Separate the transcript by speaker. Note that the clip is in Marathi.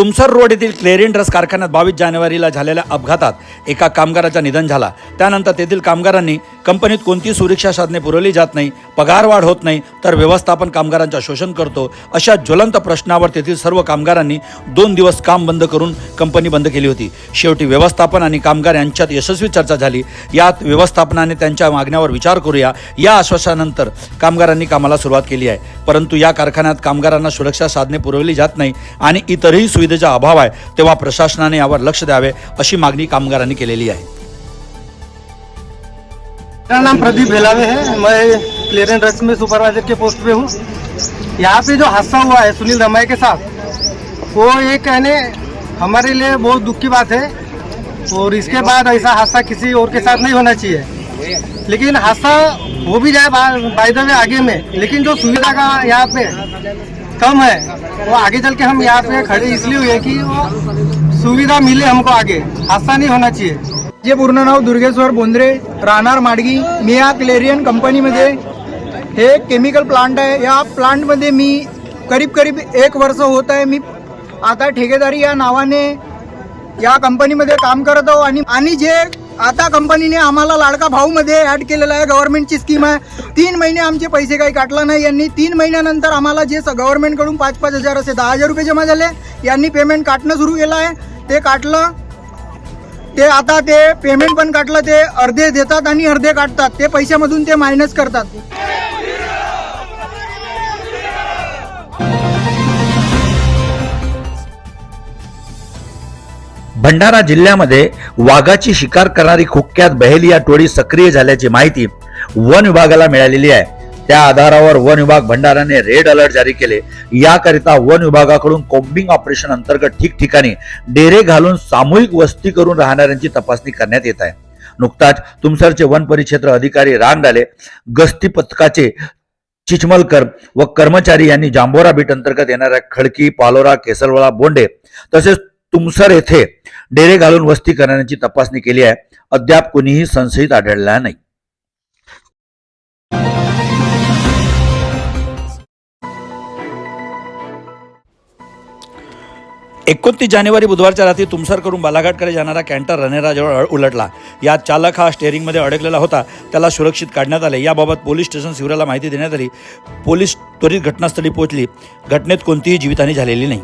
Speaker 1: तुमसर रोड येथील क्लेरियन ड्रग्स कारखान्यात 22 जानेवारीला झालेल्या अपघातात एका कामगाराचा निधन झाला। त्यानंतर तेथील कामगारांनी कंपनीत कोणती सुरक्षा साधने पुरवली जात नाही, पगारवाढ होत नाही, तर व्यवस्थापन कामगारांचा शोषण करतो, अशा ज्वलंत प्रश्नावर तेथील सर्व कामगारांनी 2 दिवस काम बंद करून कंपनी बंद केली होती। शेवटी व्यवस्थापन आणि कामगार यांच्यात यशस्वी चर्चा झाली। यात व्यवस्थापनाने त्यांच्या मागण्यावर विचार करूया या आश्वासनानंतर कामगारांनी कामाला सुरुवात केली आहे। परंतु या कारखान्यात कामगारांना सुरक्षा साधने पुरवली जात नाही आणि इतरही सुविधेचा अभाव आहे, तेव्हा प्रशासनाने यावर लक्ष द्यावे अशी मागणी कामगारांनी केलेली आहे।
Speaker 2: मेरा नाम प्रदीप भेलावे है, मैं क्लियरेंस ड्रग्स में सुपरवाइजर के पोस्ट पे हूँ। यहाँ पे जो हादसा हुआ है सुनील रमाई के साथ, वो एक कहने हमारे लिए बहुत दुख की बात है और इसके बाद ऐसा हादसा किसी और के साथ नहीं होना चाहिए। लेकिन हादसा हो भी जाए बाय द वे आगे में, लेकिन जो सुविधा का यहाँ पे कम है वो आगे चल के हम यहाँ पे खड़े इसलिए हुए कि वो सुविधा मिले हमको, आगे हादसा नहीं होना चाहिए।
Speaker 3: जे पूर्ण नाव दुर्गेश्वर बोंद्रे, राहणार माडगी। मी या क्लेरियन कंपनीमध्ये, हे केमिकल प्लांट आहे, या प्लांटमध्ये मी करीब 1 वर्ष होत आहे। मी आता ठेकेदारी या नावाने या कंपनीमध्ये काम करत आहो आणि जे आता कंपनीने आम्हाला लाडका भाऊमध्ये ॲड केलेलं आहे, गव्हर्नमेंटची स्कीम आहे। 3 महिने आमचे पैसे काही काटला नाही यांनी। 3 महिन्यानंतर आम्हाला जे गव्हर्नमेंटकडून 5-5 हजार असे 10,000 रुपये जमा झाले, यांनी पेमेंट काटणं सुरू केलं आहे। ते काटलं, ते आता ते पेमेंट पण काटलं, ते अर्धे देतात आणि अर्धे काटतात, ते पैशामधून ते मायनस करतात।
Speaker 1: भंडारा जिल्ह्यामध्ये वाघाची शिकार करणारी कुख्यात बहेलिया टोळी सक्रिय झाल्याची माहिती वन विभागाला मिळालेली आहे। त्या आधारावर वन विभाग भंडाराने रेड अलर्ट जारी केले। याकरिता वन विभागाकडून कोम्बिंग ऑपरेशन अंतर्गत ठिकठिकाणी डेरे घालून सामूहिक वस्ती करून राहणाऱ्यांची तपासणी करण्यात येत आहे। नुकताच तुमसरचे वन परिक्षेत्र अधिकारी रांगडाले, गस्ती पथकाचे चिचमलकर व कर्मचारी यांनी जांभोरा बीट अंतर्गत येणाऱ्या खडकी, पालोरा, केसरवाडा, बोंडे तसेच तुमसर येथे डेरे घालून वस्ती करण्याची तपासणी केली आहे। अद्याप कोणीही संशयित आढळला नाही। 29 जानेवारी बुधवारच्या रात्री तुमसरकडून बालाघाटकडे जाणारा कॅन्टर रनेराजवळ उलटला। यात चालक हा स्टेअरिंगमध्ये अडकलेला होता, त्याला सुरक्षित काढण्यात आले। याबाबत पोलीस स्टेशन शिवराला माहिती देण्यात आली। पोलीस त्वरित घटनास्थळी पोहोचली। घटनेत कोणतीही जीवितहानी झालेली नाही।